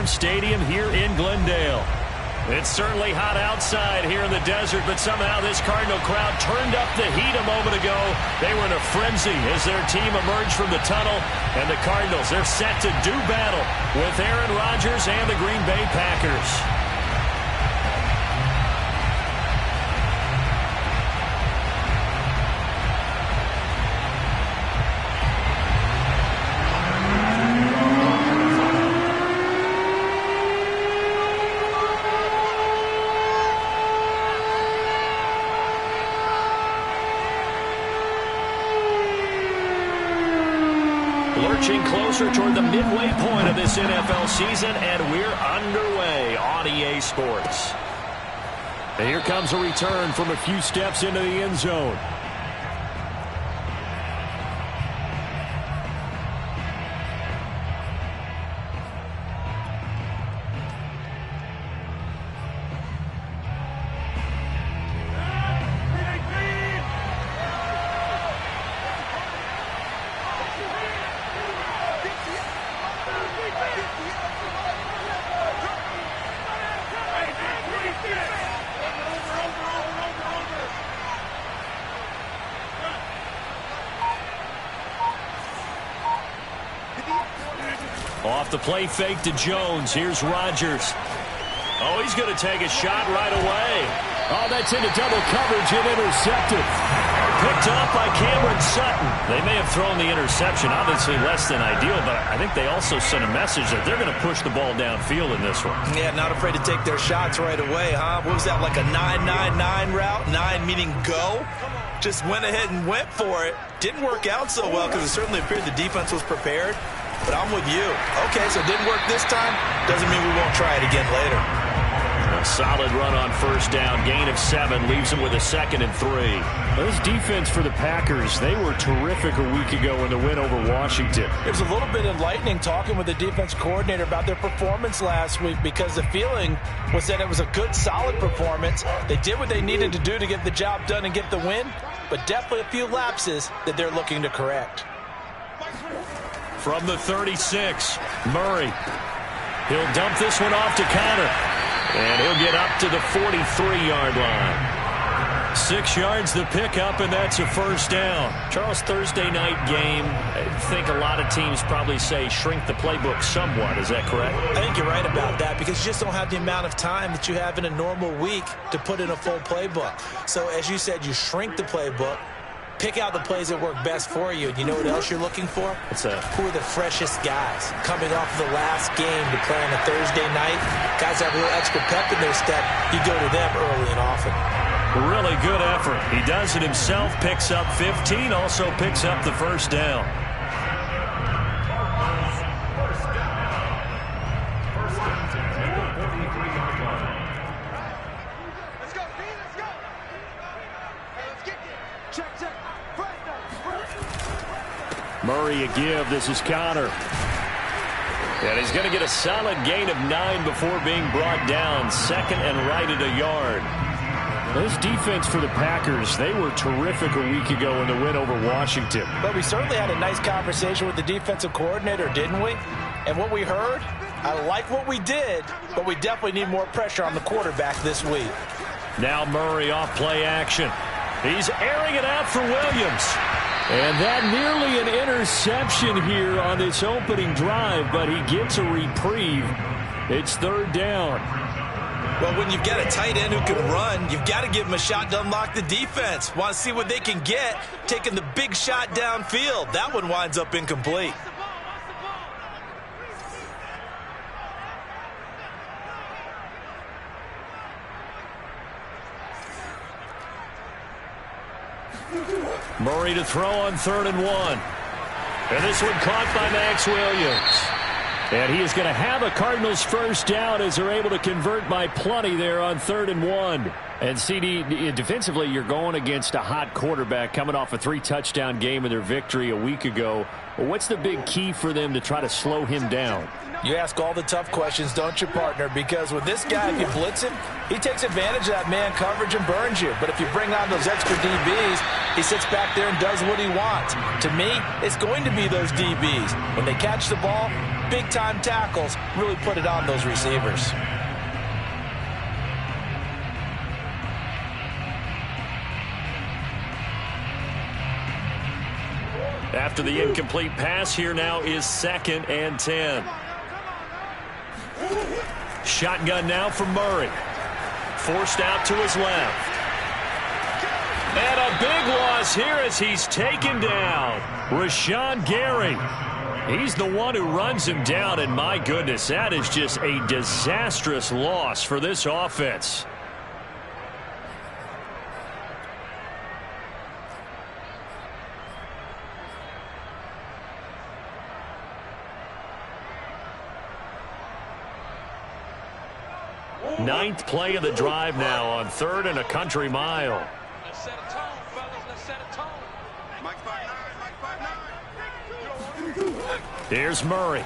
Farm Stadium here in Glendale. It's certainly hot outside here in the desert, but somehow this Cardinal crowd turned up the heat a moment ago. They were in a frenzy as their team emerged from the tunnel, and the Cardinals, they're set to do battle with Aaron Rodgers and the Green Bay Packers. Lurching closer toward the midway point of this NFL season, and we're underway on EA Sports. And here comes a return from a few steps into the end zone. Off the play fake to Jones. Here's Rodgers. Oh, he's going to take a shot right away. Oh, that's into double coverage and intercepted. Picked up by Cameron Sutton. They may have thrown the interception, obviously less than ideal, but I think they also sent a message that they're going to push the ball downfield in this one. Yeah, not afraid to take their shots right away, huh? What was that, like a 9-9-9 route? 9 meaning go? Just went ahead and went for it. Didn't work out so well because it certainly appeared the defense was prepared. But I'm with you. Okay, so it didn't work this time. Doesn't mean we won't try it again later. A solid run on first down. Gain of 7 leaves them with a 2nd and 3. This defense for the Packers, they were terrific a week ago in the win over Washington. It was a little bit enlightening talking with the defense coordinator about their performance last week, because the feeling was that it was a good, solid performance. They did what they needed to do to get the job done and get the win, but definitely a few lapses that they're looking to correct. From the 36, Murray. He'll dump this one off to Connor. And he'll get up to the 43-yard line. 6 yards the pickup, and that's a first down. Charles, Thursday night game, I think a lot of teams probably say shrink the playbook somewhat. Is that correct? I think you're right about that, because you just don't have the amount of time that you have in a normal week to put in a full playbook. So, as you said, you shrink the playbook. Pick out the plays that work best for you. And you know what else you're looking for? What's that? Who are the freshest guys coming off of the last game to play on a Thursday night? Guys have a little extra pep in their step. You go to them early and often. Really good effort. He does it himself, picks up 15, also picks up the first down. Murray a give. This is Connor. And he's going to get a solid gain of 9 before being brought down. 2nd and right at a yard. This defense for the Packers, they were terrific a week ago in the win over Washington. But we certainly had a nice conversation with the defensive coordinator, didn't we? And what we heard, I like what we did, but we definitely need more pressure on the quarterback this week. Now Murray off play action. He's airing it out for Williams. And that nearly an interception here on this opening drive, but he gets a reprieve. It's 3rd down. Well, when you've got a tight end who can run, you've got to give him a shot to unlock the defense. Want to see what they can get, taking the big shot downfield. That one winds up incomplete. Murray to throw on 3rd and 1. And this one caught by Max Williams. And he is going to have a Cardinals first down as they're able to convert by plenty there on 3rd and 1. And CD, defensively, you're going against a hot quarterback coming off a 3-touchdown game in their victory a week ago. Well, what's the big key for them to try to slow him down? You ask all the tough questions, don't you, partner? Because with this guy, if you blitz him, he takes advantage of that man coverage and burns you. But if you bring on those extra DBs, he sits back there and does what he wants. To me, it's going to be those DBs. When they catch the ball, big-time tackles really put it on those receivers. After the incomplete pass, here now is 2nd and 10. Shotgun now for Murray. Forced out to his left. And a big loss here as he's taken down. Rashawn Gary. He's the one who runs him down, and my goodness, that is just a disastrous loss for this offense. Ninth play of the drive now on 3rd and a country mile. Let's set a tone, fellas. Let's set a tone. Mike 5'9", Mike 5'9". Here's Murray.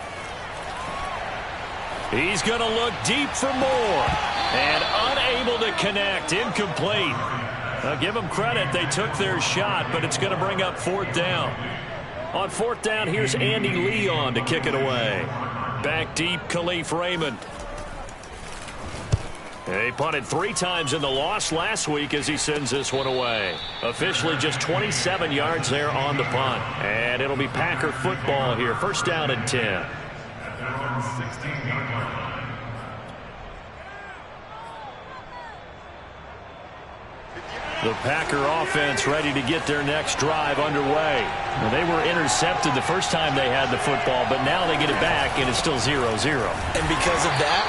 He's going to look deep for more. And unable to connect. Incomplete. Now give them credit. They took their shot, but it's going to bring up 4th down. On 4th down, here's Andy Leon to kick it away. Back deep, Khalif Raymond. He punted 3 times in the loss last week as he sends this one away. Officially just 27 yards there on the punt. And it'll be Packer football here. 1st down and 10. The Packer offense ready to get their next drive underway. Well, they were intercepted the first time they had the football, but now they get it back, and it's still 0-0. And because of that,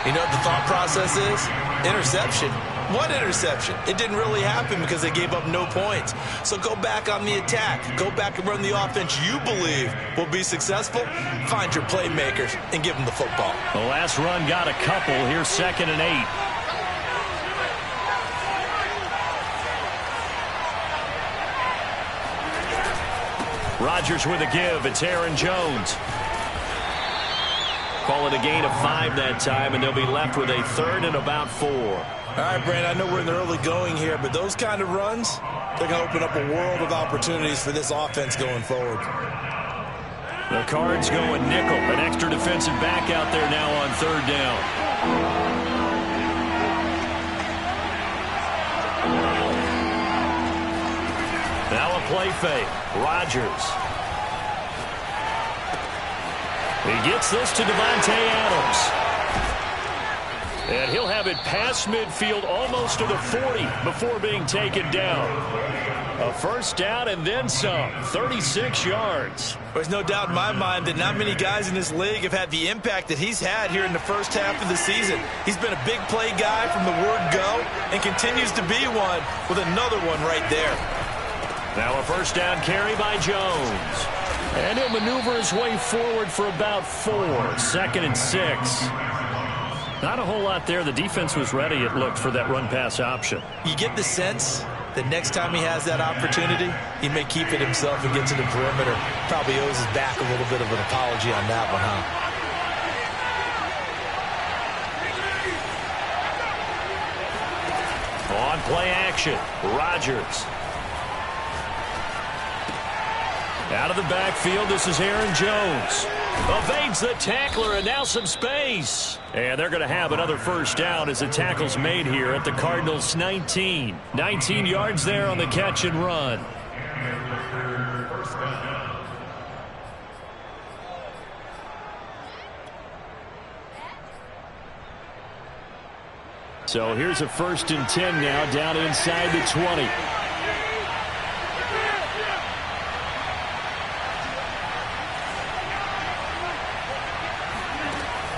you know what the thought process is? Interception. What interception? It didn't really happen because they gave up no points. So go back on the attack. Go back and run the offense you believe will be successful. Find your playmakers and give them the football. The last run got a couple. Here's 2nd and 8. Rodgers with a give. It's Aaron Jones. Call it a gain of 5 that time, and they'll be left with a 3rd and about 4. All right, Brandon, I know we're in the early going here, but those kind of runs, they're going to open up a world of opportunities for this offense going forward. The Cards going nickel. An extra defensive back out there now on 3rd down. Now a play fake. Rodgers. He gets this to Devontae Adams. And he'll have it past midfield almost to the 40 before being taken down. A 1st down and then some. 36 yards. There's no doubt in my mind that not many guys in this league have had the impact that he's had here in the first half of the season. He's been a big play guy from the word go and continues to be one with another one right there. Now a 1st down carry by Jones. And he'll maneuver his way forward for about 4. 2nd and 6. Not a whole lot there. The defense was ready, it looked, for that run-pass option. You get the sense that next time he has that opportunity, he may keep it himself and get to the perimeter. Probably owes his back a little bit of an apology on that one, huh? On play action, Rodgers. Out of the backfield, this is Aaron Jones. Evades the tackler, and now some space. And they're going to have another 1st down as the tackle's made here at the Cardinals' 19. 19 yards there on the catch and run. So here's a 1st and 10 now down inside the 20.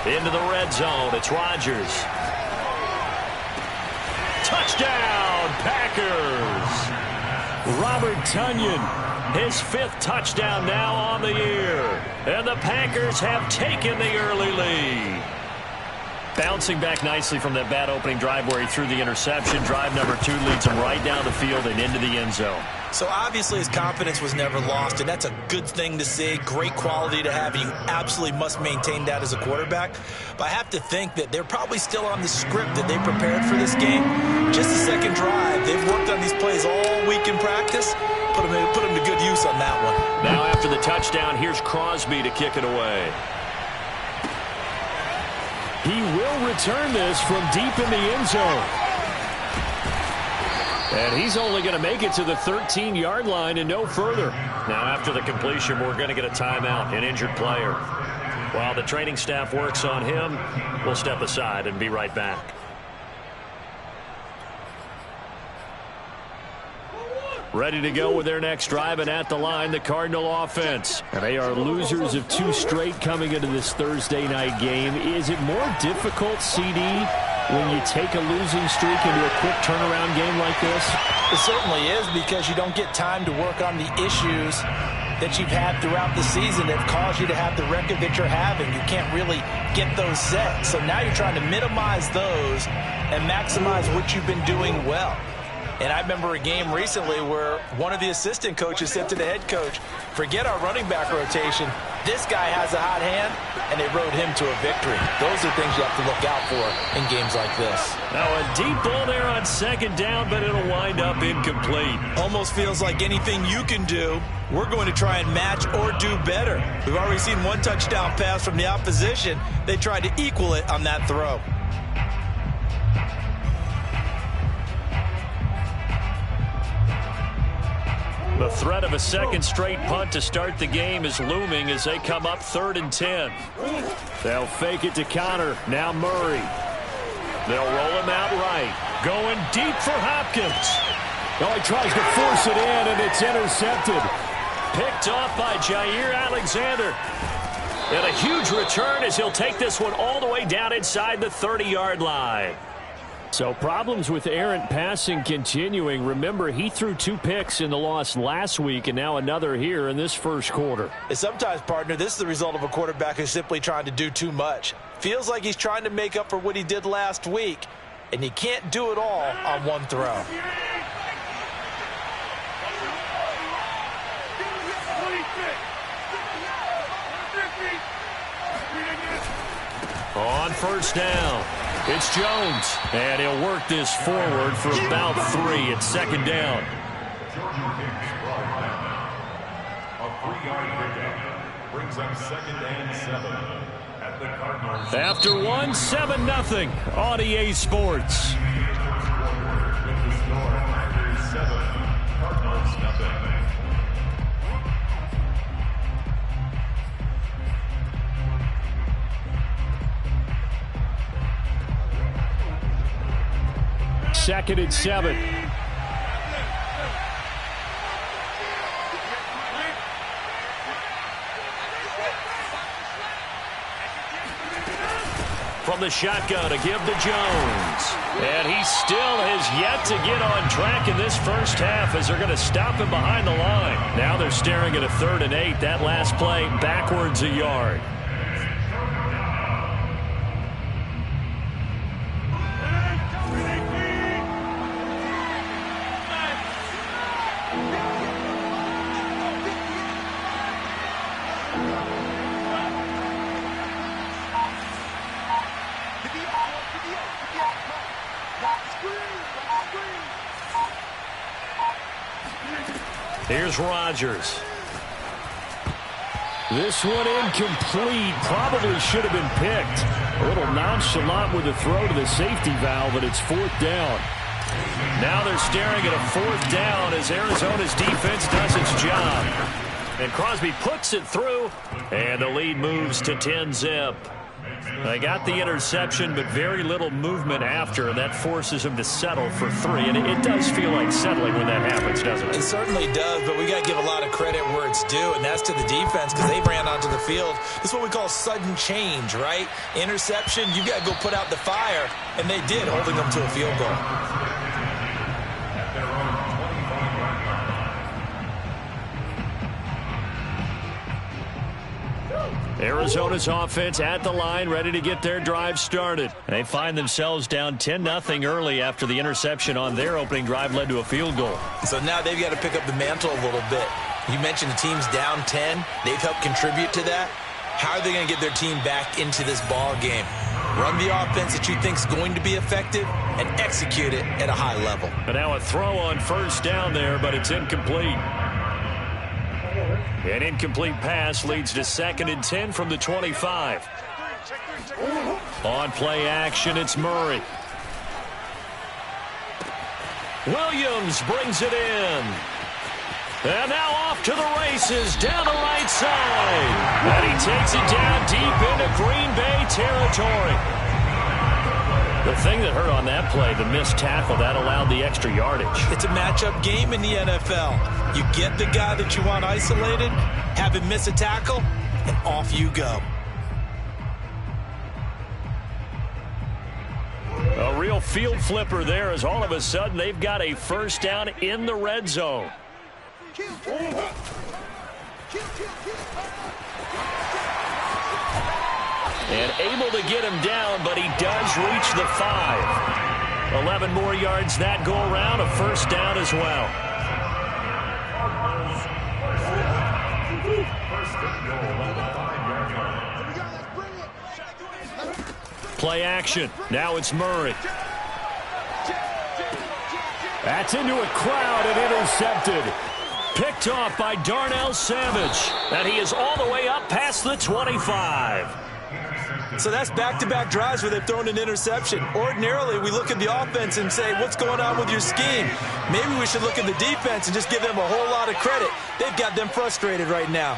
Into the red zone. It's Rodgers. Touchdown, Packers. Robert Tonyan, his 5th touchdown now on the year. And the Packers have taken the early lead. Bouncing back nicely from that bad opening drive where he threw the interception. Drive number 2 leads him right down the field and into the end zone. So obviously his confidence was never lost, and that's a good thing to see. Great quality to have. You absolutely must maintain that as a quarterback. But I have to think that they're probably still on the script that they prepared for this game. Just a second drive. They've worked on these plays all week in practice. Put them to good use on that one. Now after the touchdown, here's Crosby to kick it away. He will return this from deep in the end zone. And he's only going to make it to the 13-yard line and no further. Now, after the completion, we're going to get a timeout, an injured player. While the training staff works on him, we'll step aside and be right back. Ready to go with their next drive, and at the line, the Cardinal offense. And they are losers of 2 straight coming into this Thursday night game. Is it more difficult, CD, when you take a losing streak into a quick turnaround game like this? It certainly is, because you don't get time to work on the issues that you've had throughout the season that caused you to have the record that you're having. You can't really get those set. So now you're trying to minimize those and maximize what you've been doing well. And I remember a game recently where one of the assistant coaches said to the head coach, forget our running back rotation. This guy has a hot hand, and they rode him to a victory. Those are things you have to look out for in games like this. Now a deep ball there on second down, but it'll wind up incomplete. Almost feels like anything you can do, we're going to try and match or do better. We've already seen 1 touchdown pass from the opposition. They tried to equal it on that throw. The threat of a second straight punt to start the game is looming as they come up 3rd and 10. They'll fake it to Connor. Now Murray. They'll roll him out right. Going deep for Hopkins. Oh, he tries to force it in, and it's intercepted. Picked off by Jair Alexander. And a huge return as he'll take this one all the way down inside the 30-yard line. So problems with errant passing continuing. Remember, he threw 2 picks in the loss last week, and now another here in this first quarter. And sometimes, partner, this is the result of a quarterback who's simply trying to do too much. Feels like he's trying to make up for what he did last week, and you can't do it all on one throw. On first down, it's Jones, and he'll work this forward for about 3 at second down. A 3-yard pickup brings up 2nd and 7 at the Cardinals. After 7-0 on EA Sports. With the score, Packers 7, Cardinals 0. Second and 7. From the shotgun to give to Jones. And he still has yet to get on track in this first half as they're going to stop him behind the line. Now they're staring at a 3rd and 8. That last play backwards a yard. Here's Rodgers. This one incomplete. Probably should have been picked. A little nonchalant with the throw to the safety valve, but it's 4th down. Now they're staring at a 4th down as Arizona's defense does its job. And Crosby puts it through, and the lead moves to 10-zip. They got the interception, but very little movement after, and that forces them to settle for 3. And it does feel like settling when that happens, doesn't it? It certainly does, but we got to give a lot of credit where it's due, and that's to the defense because they ran onto the field. This is what we call sudden change, right? Interception, you got to go put out the fire, and they did, holding them to a field goal. Arizona's offense at the line, ready to get their drive started. They find themselves down 10-0 early after the interception on their opening drive led to a field goal. So now they've got to pick up the mantle a little bit. You mentioned the team's down 10. They've helped contribute to that. How are they going to get their team back into this ball game? Run the offense that you think is going to be effective and execute it at a high level. But now a throw on first down there, but it's incomplete. An incomplete pass leads to 2nd and 10 from the 25. On play action, it's Murray. Williams brings it in. And now off to the races, down the right side. And he takes it down deep into Green Bay territory. The thing that hurt on that play, the missed tackle, that allowed the extra yardage. It's a matchup game in the NFL. You get the guy that you want isolated, have him miss a tackle, and off you go. A real field flipper there, as all of a sudden they've got a first down in the red zone. And able to get him down, but he does reach the 5. 11 more yards that go around, a first down as well. Play action. Now it's Murray. That's into a crowd and intercepted. Picked off by Darnell Savage. And he is all the way up past the 25. So that's back-to-back drives where they've thrown an interception. Ordinarily, we look at the offense and say, what's going on with your scheme? Maybe we should look at the defense and just give them a whole lot of credit. They've got them frustrated right now.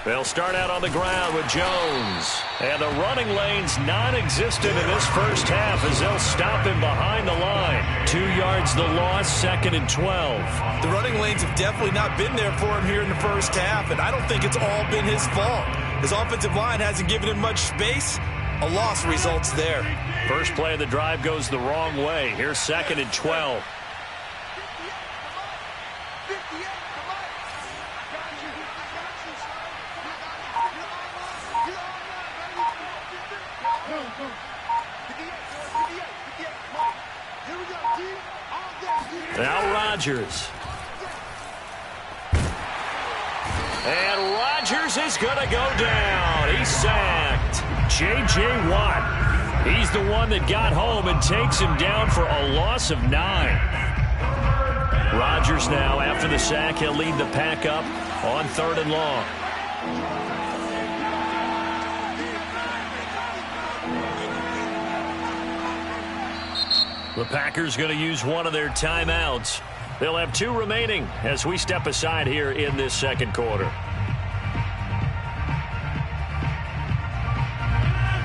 They'll start out on the ground with Jones. And the running lane's non-existent in this first half as they'll stop him behind the line. 2 yards the loss, 2nd and 12. The running lanes have definitely not been there for him here in the first half, and I don't think it's all been his fault. His offensive line hasn't given him much space. A loss results there. First play of the drive goes the wrong way. Here's 2nd and 12. Now Rodgers. And Rodgers is going to go down. He's sacked. J.J. Watt. He's the one that got home and takes him down for a loss of 9. Rodgers now, after the sack, he'll lead the pack up on 3rd and long. The Packers going to use one of their timeouts. They'll have 2 remaining as we step aside here in this second quarter.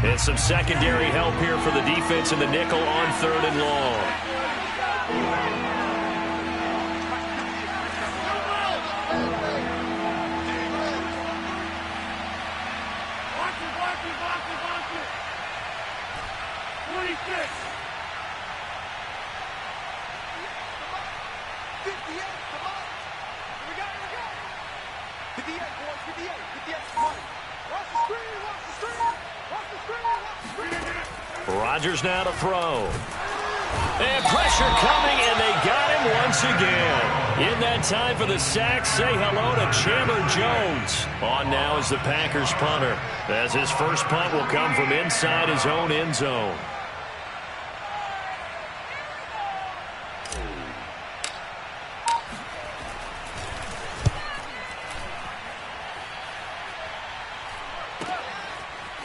And some secondary help here for the defense in the nickel on 3rd and long. Rodgers now to throw. And pressure coming, and they got him once again. In that time for the sack, say hello to Chandler Jones. On now is the Packers punter, as his first punt will come from inside his own end zone.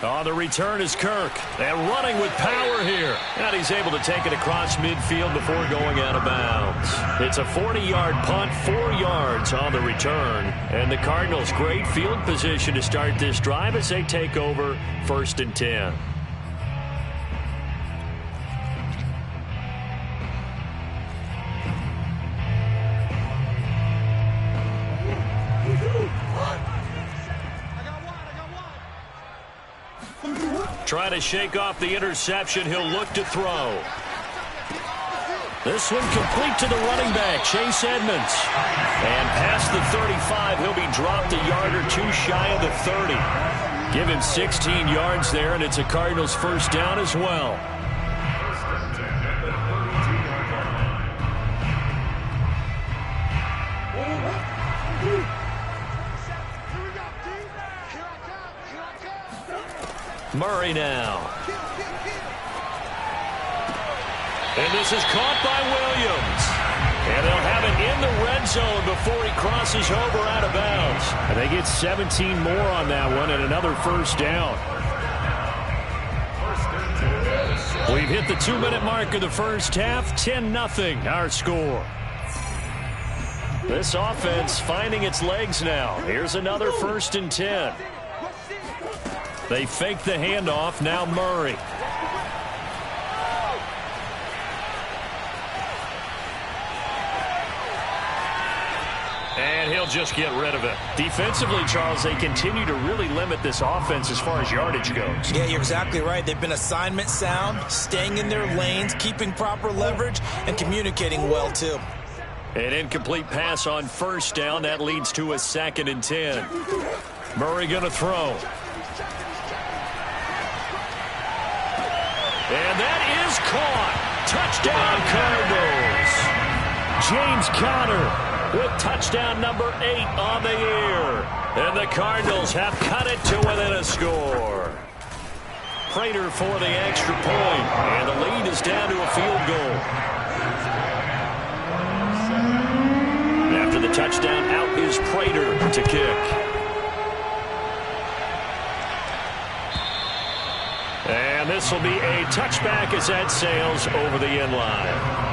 On the return is Kirk, and running with power here. And he's able to take it across midfield before going out of bounds. It's a 40-yard punt, 4 yards on the return. And the Cardinals, great field position to start this drive as they take over 1st and 10. Trying to shake off the interception. He'll look to throw. This one complete to the running back, Chase Edmonds. And past the 35, he'll be dropped a yard or 2 shy of the 30. Give him 16 yards there, and it's a Cardinals first down as well. Murray now. And this is caught by Williams. And they'll have it in the red zone before he crosses over out of bounds. And they get 17 more on that one and another first down. We've hit the 2-minute mark of the first half. 10-0 our score. This offense finding its legs now. Here's another 1st and 10. They fake the handoff. Now Murray. And he'll just get rid of it. Defensively, Charles, they continue to really limit this offense as far as yardage goes. Yeah, you're exactly right. They've been assignment sound, staying in their lanes, keeping proper leverage, and communicating well, too. An incomplete pass on first down. That leads to a 2nd and 10. Murray going to throw. And that is caught. Touchdown, Cardinals. James Conner with touchdown number 8 on the year. And the Cardinals have cut it to within a score. Prater for the extra point. And the lead is down to a field goal. After the touchdown, out is Prater to kick. And this will be a touchback as that sails over the end line.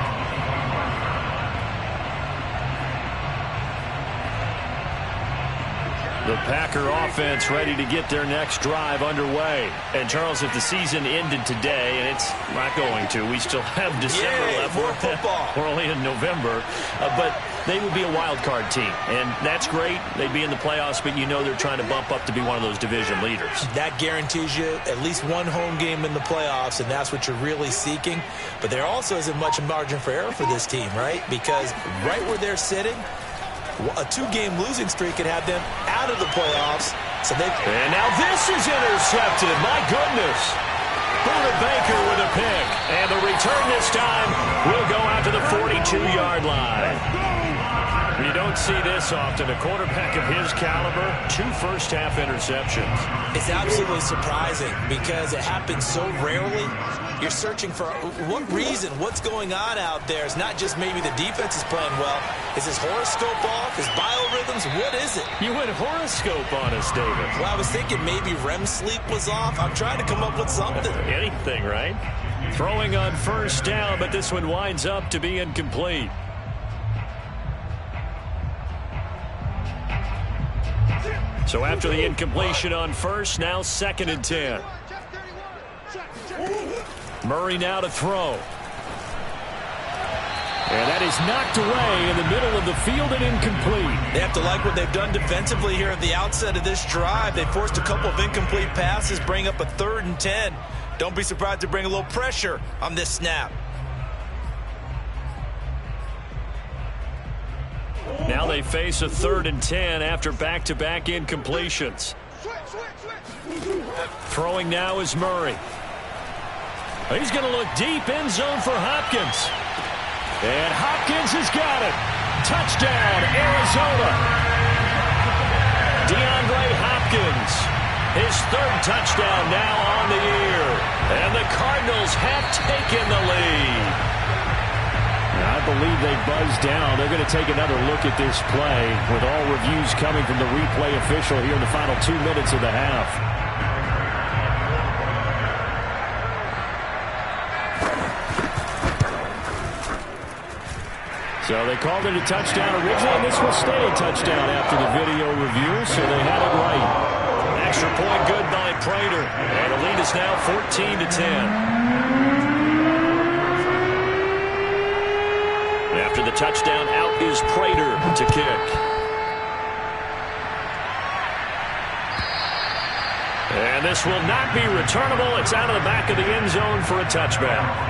The Packer offense ready to get their next drive underway. And, Charles, if the season ended today, and it's not going to, we still have December left. More football. We're only in November. But they would be a wild card team. And that's great. They'd be in the playoffs, but you know they're trying to bump up to be one of those division leaders. That guarantees you at least one home game in the playoffs, and that's what you're really seeking. But there also isn't much margin for error for this team, right? Because right where they're sitting, a 2-game losing streak could have them out of the playoffs. And now this is intercepted. My goodness. Buda Baker with a pick. And the return this time will go out to the 42-yard line. You don't see this often. A quarterback of his caliber, 2 first-half interceptions. It's absolutely surprising because it happens so rarely. You're searching for what reason, what's going on out there. It's not just maybe the defense is playing well. Is his horoscope off? His biorhythms? What is it? You went horoscope on us, David. Well, I was thinking maybe REM sleep was off. I'm trying to come up with something. Anything, right? Throwing on first down, but this one winds up to be incomplete. So after the incompletion on first, now 2nd and 10. Murray now to throw. And that is knocked away in the middle of the field and incomplete. They have to like what they've done defensively here at the outset of this drive. They forced a couple of incomplete passes, bring up a 3rd and 10. Don't be surprised to bring a little pressure on this snap. Now they face a 3rd and 10 after back-to-back incompletions. Throwing now is Murray. He's going to look deep, end zone for Hopkins. And Hopkins has got it. Touchdown, Arizona. DeAndre Hopkins, his 3rd touchdown now on the year. And the Cardinals have taken the lead. I believe they buzzed down. They're going to take another look at this play with all reviews coming from the replay official here in the final 2 minutes of the half. So they called it a touchdown originally, and this will stay a touchdown after the video review, so they had it right. Extra point good by Prater, and the lead is now 14-10. After the touchdown, out is Prater to kick. And this will not be returnable. It's out of the back of the end zone for a touchback.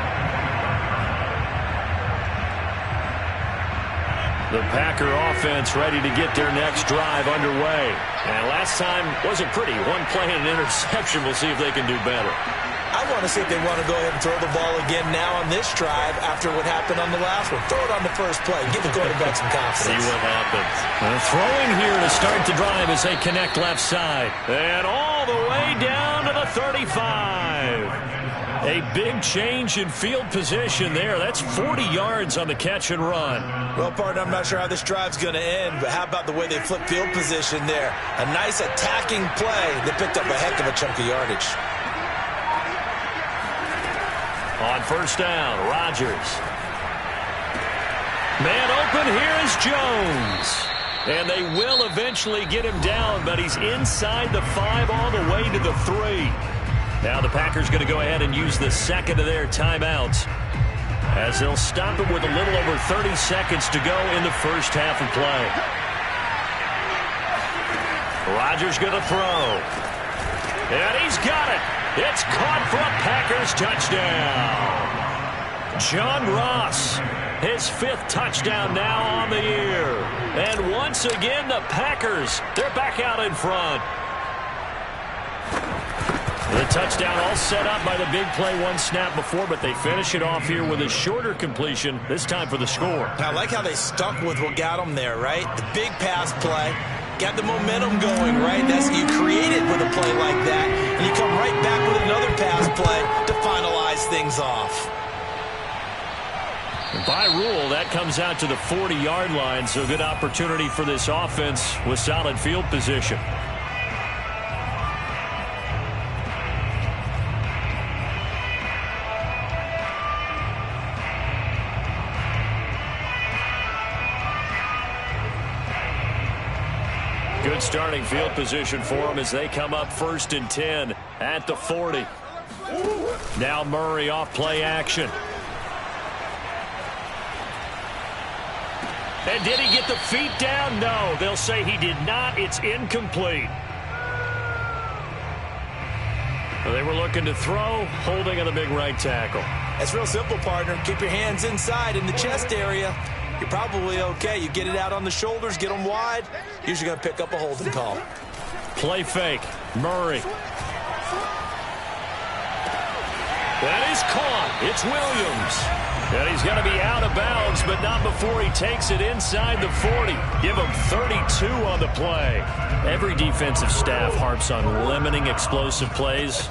The Packer offense ready to get their next drive underway. And last time wasn't pretty. One play and an interception. We'll see if they can do better. I want to see if they want to go ahead and throw the ball again now on this drive after what happened on the last one. Throw it on the first play. Give the quarterback some confidence. See what happens. Throwing here to start the drive as they connect left side. And all the way down to the 35. A big change in field position there. That's 40 yards on the catch and run. Well, partner, I'm not sure how this drive's going to end, but how about the way they flip field position there? A nice attacking play. They picked up a heck of a chunk of yardage. On first down, Rodgers. Man open, here is Jones. And they will eventually get him down, but he's inside the 5 all the way to the 3. Now the Packers going to go ahead and use the second of their timeouts as they'll stop it with a little over 30 seconds to go in the first half of play. Rodgers going to throw. And he's got it. It's caught for a Packers touchdown. John Ross, his 5th touchdown now on the year. And once again, the Packers, they're back out in front. The touchdown all set up by the big play one snap before, but they finish it off here with a shorter completion, this time for the score. I like how they stuck with what got them there, right? The big pass play, got the momentum going, right? That's you create it with a play like that, and you come right back with another pass play to finalize things off. By rule, that comes out to the 40-yard line, so good opportunity for this offense with solid field position. Good starting field position for them as they come up 1st and 10 at the 40. Now Murray off play action. And did he get the feet down? No, they'll say he did not. It's incomplete. They were looking to throw, holding on the big right tackle. That's real simple, partner. Keep your hands inside in the chest area. You're probably okay. You get it out on the shoulders, get them wide. Usually going to pick up a holding call. Play fake. Murray. That is caught. It's Williams. And he's going to be out of bounds, but not before he takes it inside the 40. Give him 32 on the play. Every defensive staff harps on limiting explosive plays.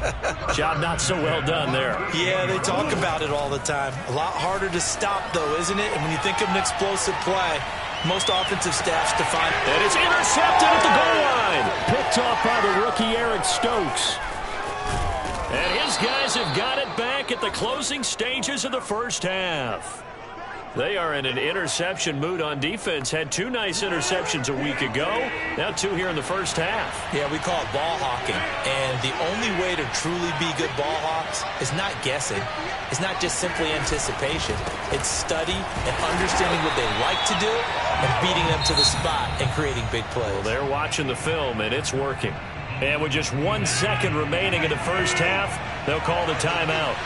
Job not so well done there. Yeah, they talk about it all the time. A lot harder to stop, though, isn't it? And when you think of an explosive play, most offensive staffs define it. And it's intercepted at the goal line. Picked off by the rookie Eric Stokes. And his guys have got it back at the closing stages of the first half. They are in an interception mood on defense. Had 2 nice interceptions a week ago. Now 2 here in the first half. Yeah, we call it ball hawking. And the only way to truly be good ball hawks is not guessing. It's not just simply anticipation. It's study and understanding what they like to do and beating them to the spot and creating big plays. Well, they're watching the film, and it's working. And with just 1 second remaining in the first half, they'll call the timeout.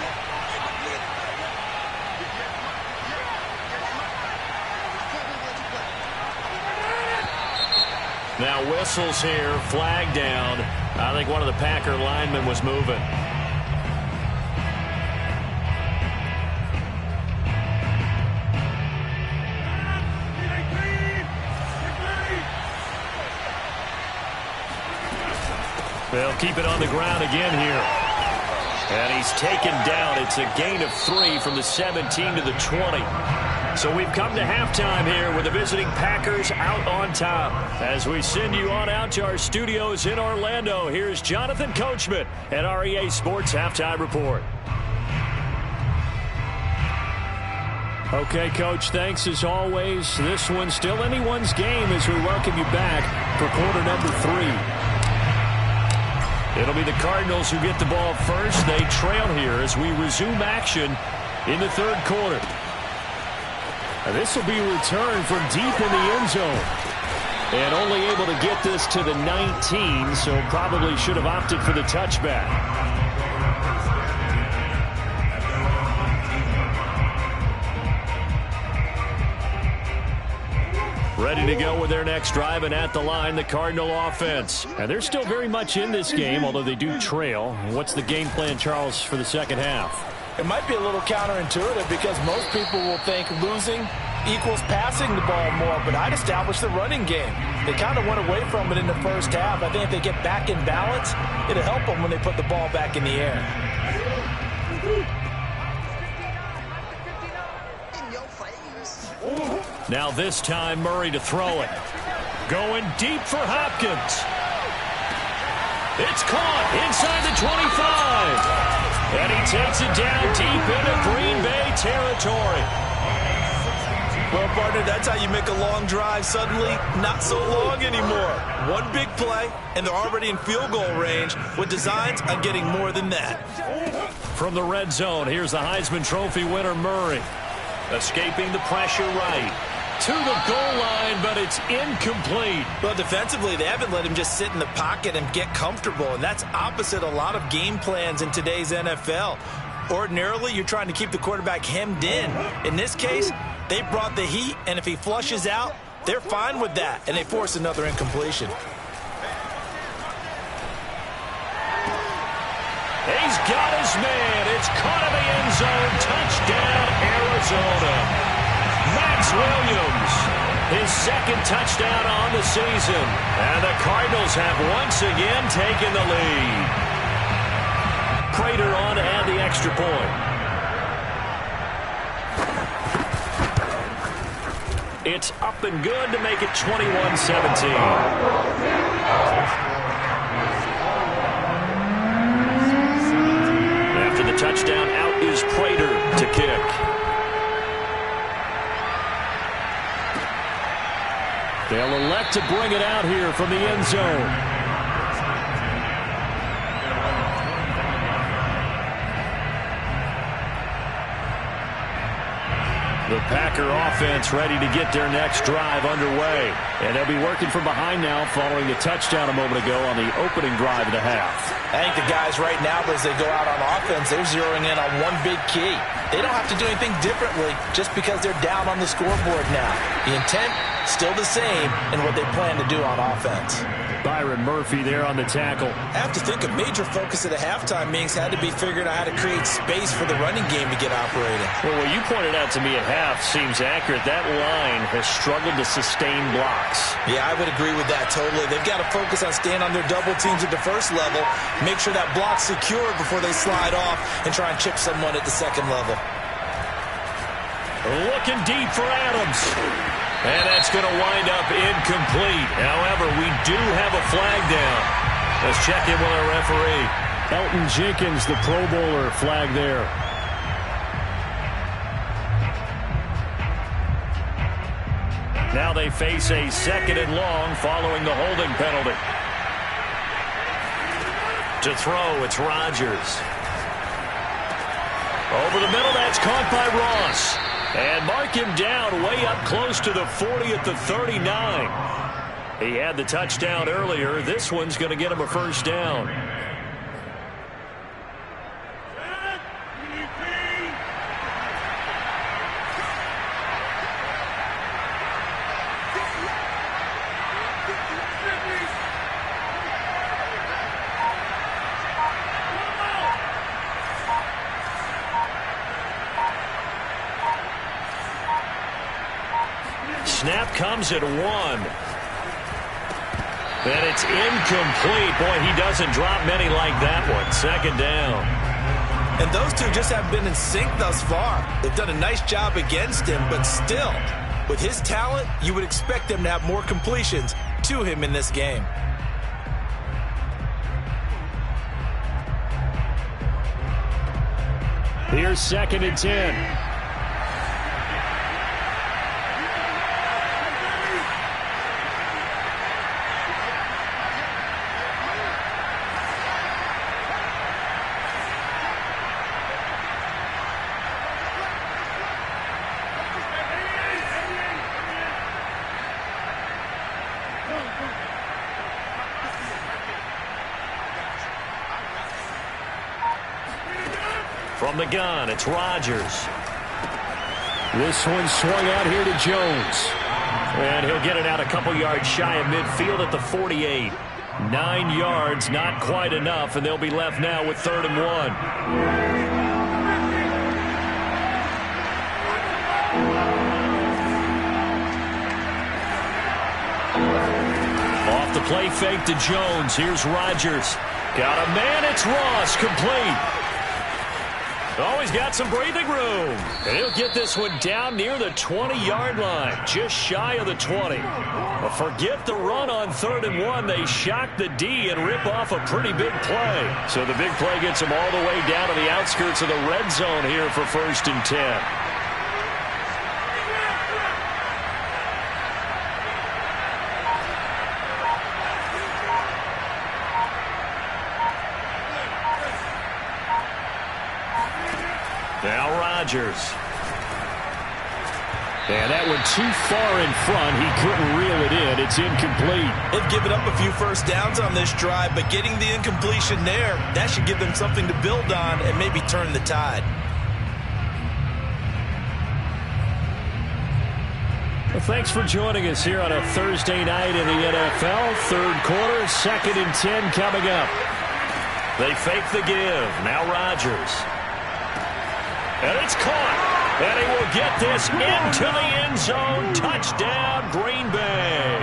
Now whistles here, flag down. I think one of the Packer linemen was moving. They'll keep it on the ground again here. And he's taken down. It's a gain of 3 from the 17 to the 20. So we've come to halftime here with the visiting Packers out on top. As we send you on out to our studios in Orlando, here's Jonathan Coachman at REA Sports Halftime Report. Okay, Coach, thanks as always. This one's still anyone's game as we welcome you back for quarter number 3. It'll be the Cardinals who get the ball first. They trail here as we resume action in the 3rd quarter. And this will be returned from deep in the end zone. And only able to get this to the 19, so probably should have opted for the touchback. Ready to go with their next drive, and at the line, the Cardinal offense. And they're still very much in this game, although they do trail. What's the game plan, Charles, for the second half? It might be a little counterintuitive because most people will think losing equals passing the ball more, but I'd establish the running game. They kind of went away from it in the first half. I think if they get back in balance, it'll help them when they put the ball back in the air. Now this time Murray to throw it. Going deep for Hopkins. It's caught inside the 25. And he takes it down deep into Green Bay territory. Well, partner, that's how you make a long drive suddenly not so long anymore. One big play, and they're already in field goal range with designs on getting more than that. From the red zone, here's the Heisman Trophy winner, Murray. Escaping the pressure right. To the goal line, but it's incomplete. Well, defensively, they haven't let him just sit in the pocket and get comfortable, and that's opposite a lot of game plans in today's NFL. Ordinarily, you're trying to keep the quarterback hemmed in. In this case, they brought the heat, and if he flushes out, they're fine with that, and they force another incompletion. He's got his man. It's caught in the end zone. Touchdown, Arizona. Max Williams, his second touchdown on the season. And the Cardinals have once again taken the lead. Prater on to add the extra point. It's up and good to make it 21-17. After the touchdown, out is Prater to kick. They'll elect to bring it out here from the end zone. The Packer offense ready to get their next drive underway. And they'll be working from behind now following the touchdown a moment ago on the opening drive of the half. I think the guys right now, as they go out on offense, they're zeroing in on one big key. They don't have to do anything differently just because they're down on the scoreboard now. The intent, still the same in what they plan to do on offense. Byron Murphy there on the tackle. I have to think a major focus at the halftime meetings had to be figuring out how to create space for the running game to get operating. Well, what you pointed out to me at half seems accurate. That line has struggled to sustain blocks. Yeah, I would agree with that totally. They've got to focus on staying on their double teams at the first level, make sure that block's secure before they slide off and try and chip someone at the second level. Looking deep for Adams. And that's going to wind up incomplete. However, we do have a flag down. Let's check in with our referee. Elton Jenkins, the Pro Bowler, flag there. Now they face a second and long following the holding penalty. To throw, it's Rodgers. Over the middle, that's caught by Ross. And mark him down way up close to the 40 at the 39. He had the touchdown earlier. This one's going to get him a first down. Snap comes at 1. And it's incomplete. Boy, he doesn't drop many like that one. Second down. And those two just haven't been in sync thus far. They've done a nice job against him, but still, with his talent, you would expect them to have more completions to him in this game. Here's second and 10. From the gun, it's Rodgers. This one swung out here to Jones. And he'll get it out a couple yards shy of midfield at the 48. 9 yards, not quite enough, and they'll be left now with 3rd and 1. Off the play fake to Jones. Here's Rodgers. Got a man, it's Ross, complete. Oh, he's got some breathing room. And he'll get this one down near the 20-yard line, just shy of the 20. But forget the run on 3rd and 1. They shock the D and rip off a pretty big play. So the big play gets them all the way down to the outskirts of the red zone here for 1st and 10. Now Rodgers. And that went too far in front. He couldn't reel it in. It's incomplete. They've given up a few first downs on this drive, but getting the incompletion there, that should give them something to build on and maybe turn the tide. Well, thanks for joining us here on a Thursday night in the NFL. 3rd quarter, 2nd and 10 coming up. They fake the give. Now Rodgers. And it's caught. And he will get this into the end zone. Touchdown, Green Bay.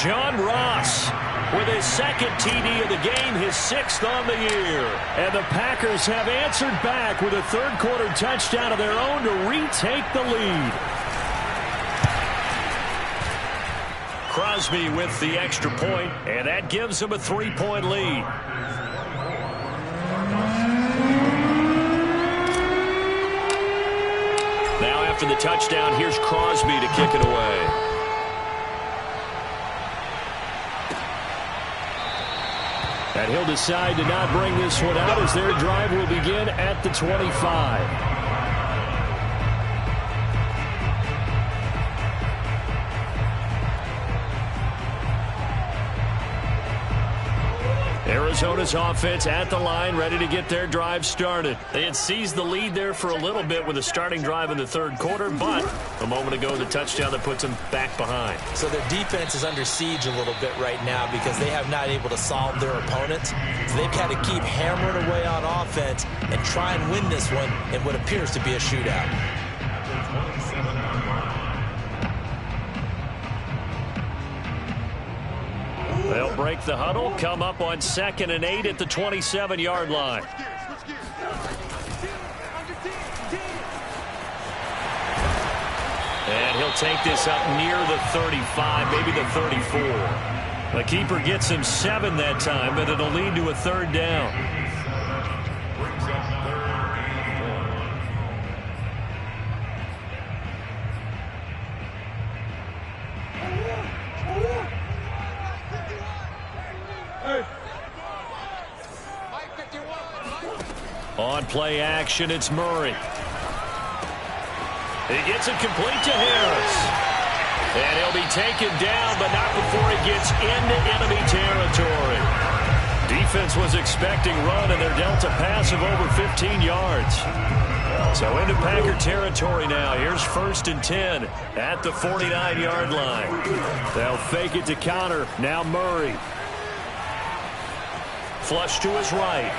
John Ross with his 2nd TD of the game, his 6th on the year. And the Packers have answered back with a 3rd quarter touchdown of their own to retake the lead. Crosby with the extra point, and that gives them a 3-point lead. Now after the touchdown, here's Crosby to kick it away. And he'll decide to not bring this one out as their drive will begin at the 25. Arizona's offense at the line, ready to get their drive started. They had seized the lead there for a little bit with a starting drive in the 3rd quarter, but a moment ago, the touchdown that puts them back behind. So their defense is under siege a little bit right now because they have not able to solve their opponents. So they've got to keep hammering away on offense and try and win this one in what appears to be a shootout. They'll break the huddle, come up on 2nd and 8 at the 27-yard line. And he'll take this up near the 35, maybe the 34. The keeper gets him 7 that time, but it'll lead to a 3rd down. On play action, it's Murray. He gets it complete to Harris. And he'll be taken down, but not before he gets into enemy territory. Defense was expecting run, and they're dealt a pass of over 15 yards. So into Packer territory now. Here's 1st and 10 at the 49-yard line. They'll fake it to counter. Now Murray. Flush to his right.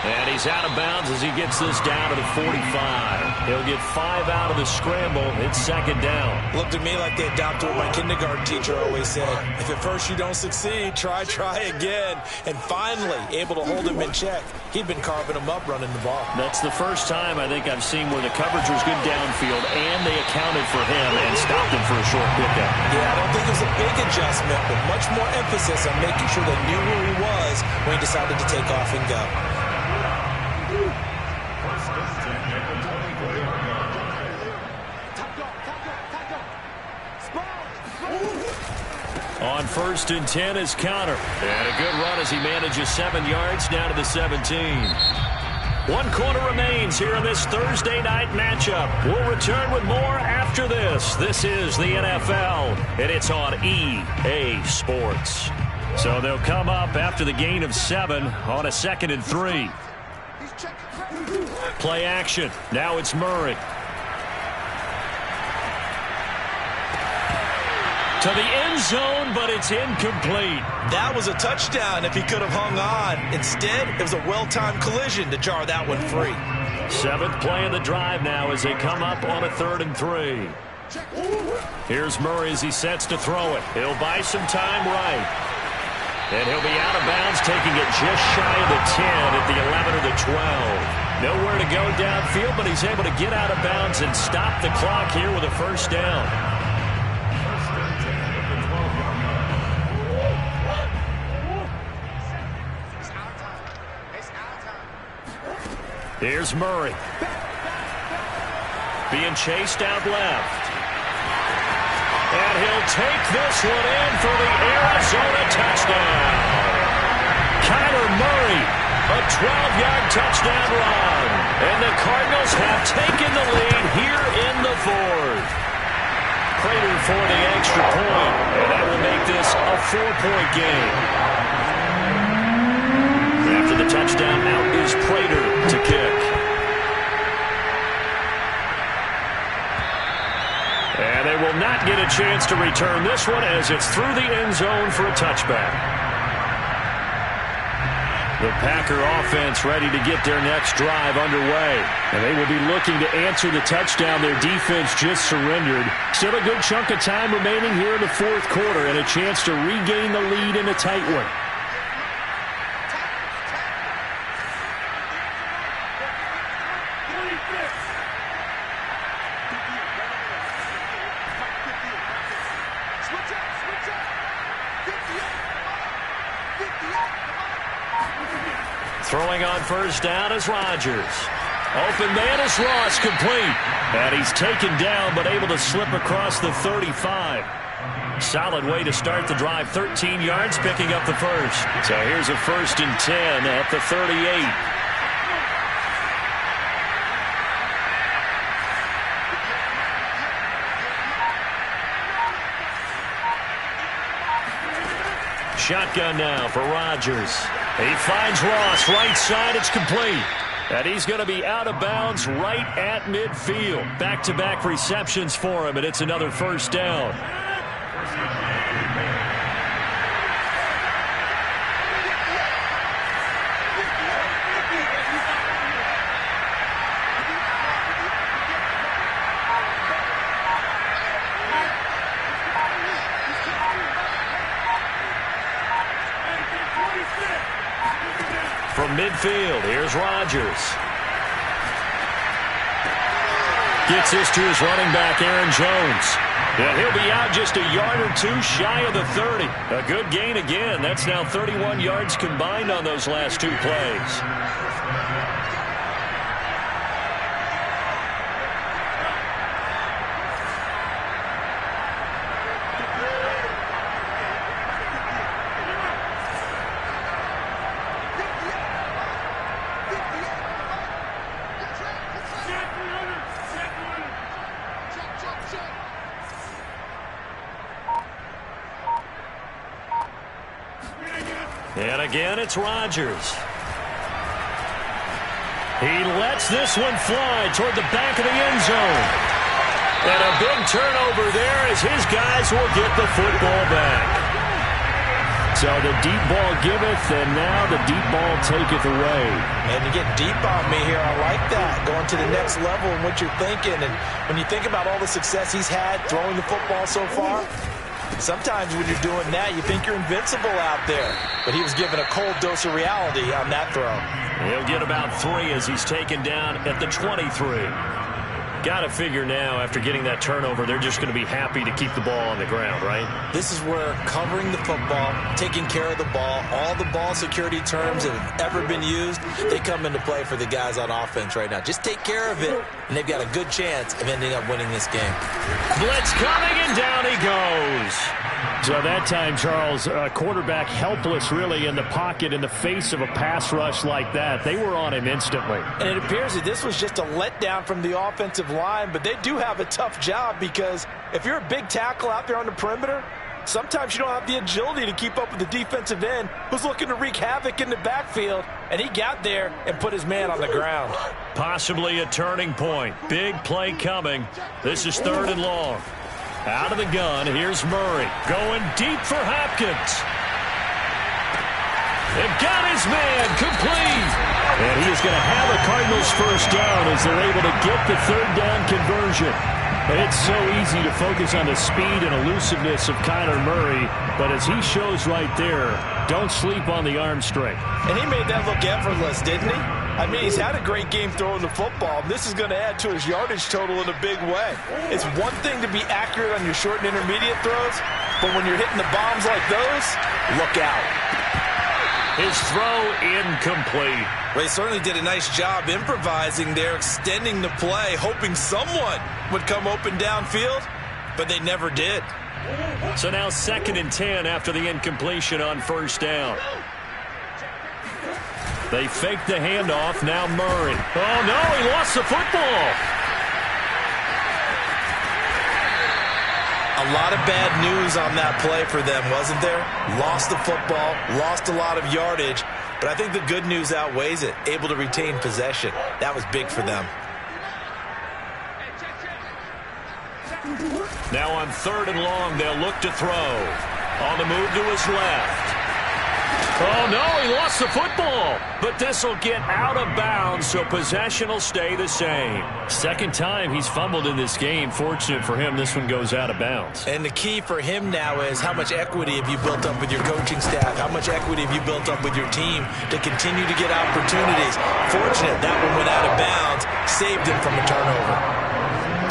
And he's out of bounds as he gets this down to the 45. He'll get 5 out of the scramble. It's 2nd down. Looked to me like they adopted what my kindergarten teacher always said. If at first you don't succeed, try again. And finally, able to hold him in check. He'd been carving him up running the ball. That's the first time I think I've seen where the coverage was good downfield and they accounted for him and stopped him for a short pickup. Yeah, I don't think it was a big adjustment, but much more emphasis on making sure they knew where he was when he decided to take off and go. On 1st and 10 is Connor. And a good run as he manages 7 yards down to the 17. 1 quarter remains here in this Thursday night matchup. We'll return with more after this. This is the NFL, and it's on EA Sports. So they'll come up after the gain of 7 on a 2nd and 3. Play action. Now it's Murray. To the end zone, but it's incomplete. That was a touchdown if he could have hung on. Instead, it was a well-timed collision to jar that one free. 7th play of the drive now as they come up on a 3rd and 3. Here's Murray as he sets to throw it. He'll buy some time right. And he'll be out of bounds, taking it just shy of the 10 at the 11 or the 12. Nowhere to go downfield, but he's able to get out of bounds and stop the clock here with a first down. Here's Murray. Being chased out left. And he'll take this one in for the Arizona touchdown. Kyler Murray, a 12-yard touchdown run. And the Cardinals have taken the lead here in the fourth. Prater for the extra point. And that will make this a 4-point game. After the touchdown, out is Prater to kick. And they will not get a chance to return this one as it's through the end zone for a touchback. The Packer offense ready to get their next drive underway. And they will be looking to answer the touchdown their defense just surrendered. Still a good chunk of time remaining here in the fourth quarter and a chance to regain the lead in a tight one. Throwing on first down is Rodgers. Open man is Ross, complete. And he's taken down but able to slip across the 35. Solid way to start the drive. 13 yards, picking up the first. So here's a 1st and 10 at the 38. Shotgun now for Rodgers. He finds Ross, right side, it's complete. And he's going to be out of bounds right at midfield. Back-to-back receptions for him, and it's another first down. From midfield, here's Rodgers. Gets this to his running back, Aaron Jones. And he'll be out just a yard or two shy of the 30. A good gain again. That's now 31 yards combined on those last two plays. And again, it's Rodgers. He lets this one fly toward the back of the end zone. And a big turnover there as his guys will get the football back. So the deep ball giveth, and now the deep ball taketh away. And you get deep on me here. I like that. Going to the next level in what you're thinking. And when you think about all the success he's had throwing the football so far, sometimes when you're doing that, you think you're invincible out there. But he was given a cold dose of reality on that throw. He'll get about 3 as he's taken down at the 23. Got to figure now, after getting that turnover, they're just going to be happy to keep the ball on the ground, right? This is where covering the football, taking care of the ball, all the ball security terms that have ever been used, they come into play for the guys on offense right now. Just take care of it, and they've got a good chance of ending up winning this game. Blitz coming, and down he goes. So that time, Charles, quarterback helpless really in the pocket in the face of a pass rush like that. They were on him instantly. And it appears that this was just a letdown from the offensive line, but they do have a tough job because if you're a big tackle out there on the perimeter, sometimes you don't have the agility to keep up with the defensive end who's looking to wreak havoc in the backfield, and he got there and put his man on the ground. Possibly a turning point. Big play coming. This is 3rd and long. Out of the gun, here's Murray. Going deep for Hopkins. They've got his man complete. And he is going to have a Cardinals first down as they're able to get the 3rd down conversion. It's so easy to focus on the speed and elusiveness of Kyler Murray, but as he shows right there, don't sleep on the arm strength. And he made that look effortless, didn't he? I mean, he's had a great game throwing the football. This is going to add to his yardage total in a big way. It's one thing to be accurate on your short and intermediate throws, but when you're hitting the bombs like those, look out. His throw incomplete. Well, he certainly did a nice job improvising there, extending the play, hoping someone would come open downfield, but they never did. So now 2nd and 10 after the incompletion on first down. They fake the handoff. Now Murray. Oh, no, he lost the football. A lot of bad news on that play for them, wasn't there? Lost the football, lost a lot of yardage, but I think the good news outweighs it. Able to retain possession. That was big for them. Now on 3rd and long, they'll look to throw. On the move to his left. Oh, no, he lost the football. But this will get out of bounds, so possession will stay the same. 2nd time he's fumbled in this game. Fortunate for him, this one goes out of bounds. And the key for him now is how much equity have you built up with your coaching staff? How much equity have you built up with your team to continue to get opportunities? Fortunate that one went out of bounds, saved him from a turnover.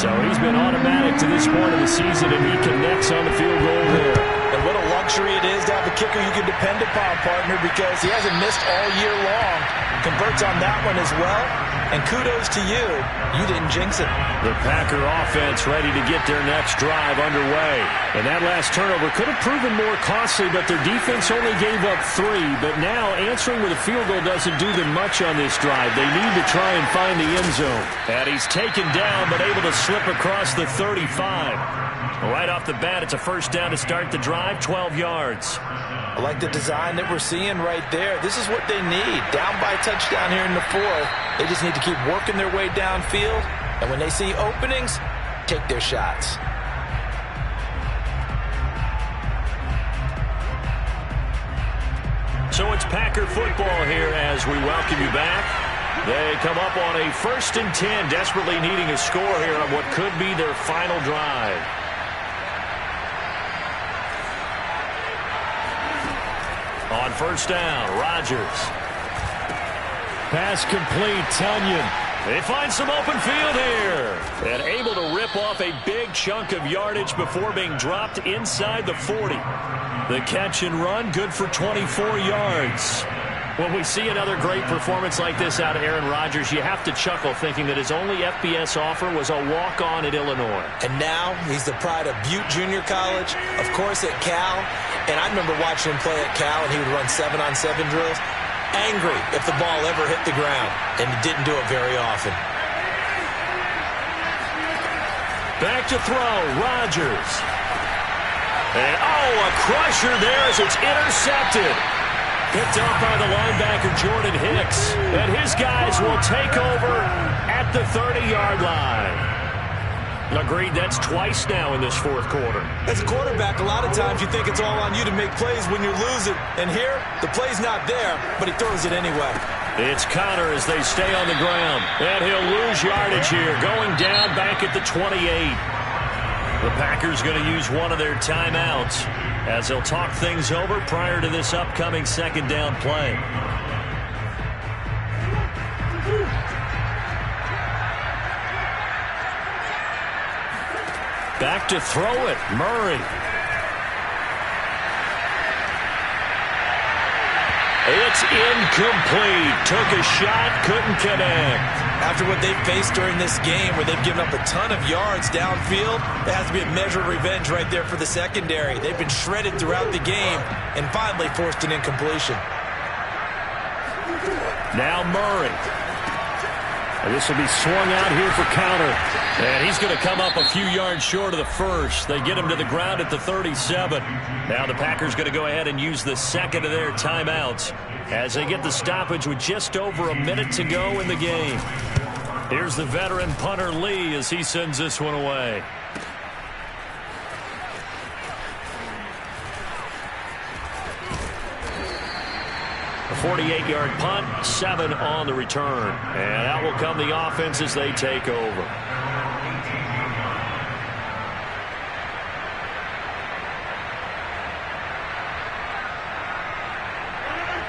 So he's been automatic to this point of the season, and he connects on the field goal there. And what a luxury it is to have a kicker you can depend upon, partner, because he hasn't missed all year long. Converts on that one as well. And kudos to you. You didn't jinx it. The Packer offense ready to get their next drive underway. And that last turnover could have proven more costly, but their defense only gave up 3. But now answering with a field goal doesn't do them much on this drive. They need to try and find the end zone. And he's taken down, but able to slip across the 35. Right off the bat, it's a first down to start the drive, 12 yards. I like the design that we're seeing right there. This is what they need. Down by a touchdown here in the 4th. They just need to keep working their way downfield. And when they see openings, take their shots. So it's Packer football here as we welcome you back. They come up on a 1st and 10, desperately needing a score here on what could be their final drive. On first down, Rodgers. Pass complete, Tunyon. They find some open field here. And able to rip off a big chunk of yardage before being dropped inside the 40. The catch and run, good for 24 yards. When we see another great performance like this out of Aaron Rodgers, you have to chuckle thinking that his only FBS offer was a walk-on at Illinois. And now he's the pride of Butte Junior College, of course at Cal. And I remember watching him play at Cal, and he would run 7-on-7 drills. Angry if the ball ever hit the ground, and he didn't do it very often. Back to throw, Rodgers. And, a crusher there as it's intercepted. Picked up by the linebacker, Jordan Hicks. And his guys will take over at the 30-yard line. Agreed, that's twice now in this 4th quarter. As a quarterback, a lot of times you think it's all on you to make plays when you're losing. And here, the play's not there, but he throws it anyway. It's Connor as they stay on the ground. And he'll lose yardage here, going down back at the 28. The Packers going to use one of their timeouts as they'll talk things over prior to this upcoming 2nd down play. Back to throw it, Murray. It's incomplete. Took a shot, couldn't connect. After what they've faced during this game where they've given up a ton of yards downfield, there has to be a measure of revenge right there for the secondary. They've been shredded throughout the game and finally forced an incompletion. Now Murray. And this will be swung out here for counter. And he's going to come up a few yards short of the first. They get him to the ground at the 37. Now the Packers going to go ahead and use the 2nd of their timeouts as they get the stoppage with just over a minute to go in the game. Here's the veteran punter Lee as he sends this one away. A 48-yard punt, 7 on the return. And out will come the offense as they take over.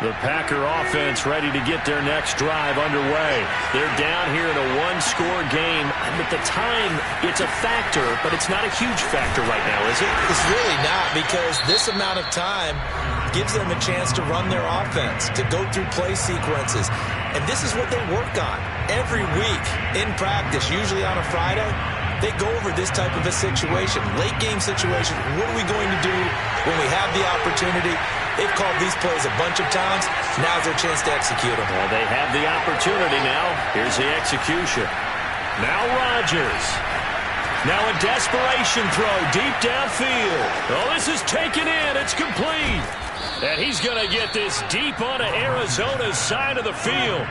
The Packer offense ready to get their next drive underway. They're down here in a one-score game. At the time, it's a factor, but it's not a huge factor right now, is it? It's really not, because this amount of time gives them a chance to run their offense, to go through play sequences. And this is what they work on every week in practice, usually on a Friday. They go over this type of a situation, late game situation. What are we going to do when we have the opportunity? They've called these plays a bunch of times. Now's their chance to execute them. Well, they have the opportunity now. Here's the execution. Now Rodgers. Now a desperation throw deep downfield. Oh, this is taken in. It's complete. And he's going to get this deep onto Arizona's side of the field.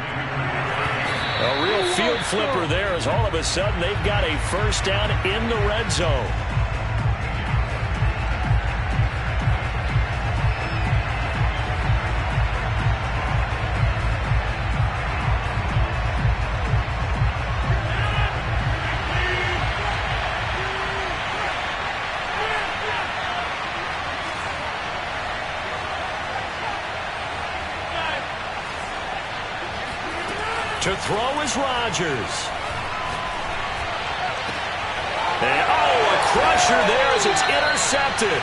A real field flipper there, as all of a sudden they've got a first down in the red zone. To throw is Rodgers. And, a crusher there as it's intercepted.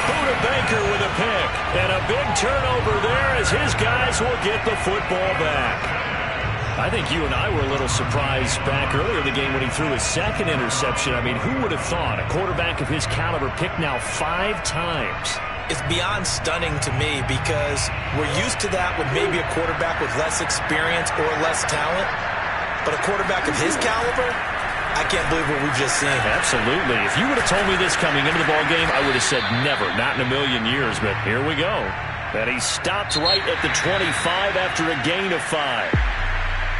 Buda Baker with a pick. And a big turnover there as his guys will get the football back. I think you and I were a little surprised back earlier in the game when he threw his second interception. I mean, who would have thought a quarterback of his caliber picked now 5 times? It's beyond stunning to me, because we're used to that with maybe a quarterback with less experience or less talent. But a quarterback of his caliber, I can't believe what we've just seen. Absolutely. If you would have told me this coming into the ballgame, I would have said never, not in a million years. But here we go. And he stopped right at the 25 after a gain of 5.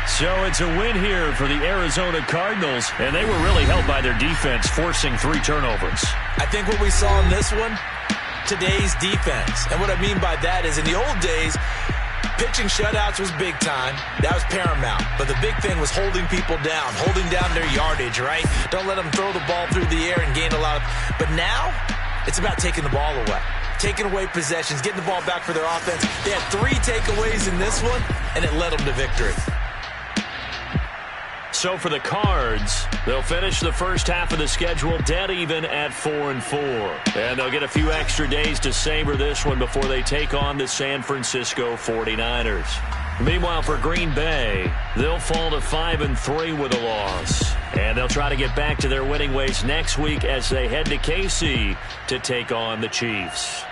So it's a win here for the Arizona Cardinals, and they were really helped by their defense, forcing 3 turnovers. I think what we saw in this one, today's defense. And what I mean by that is, in the old days, pitching shutouts was big time. That was paramount. But the big thing was holding people down, holding down their yardage, right? Don't let them throw the ball through the air and gain a lot of... But now, it's about taking the ball away. Taking away possessions, getting the ball back for their offense. They had 3 takeaways in this one, and it led them to victory. So for the Cards, they'll finish the first half of the schedule dead even at 4-4. And they'll get a few extra days to savor this one before they take on the San Francisco 49ers. Meanwhile, for Green Bay, they'll fall to 5-3 with a loss. And they'll try to get back to their winning ways next week as they head to KC to take on the Chiefs.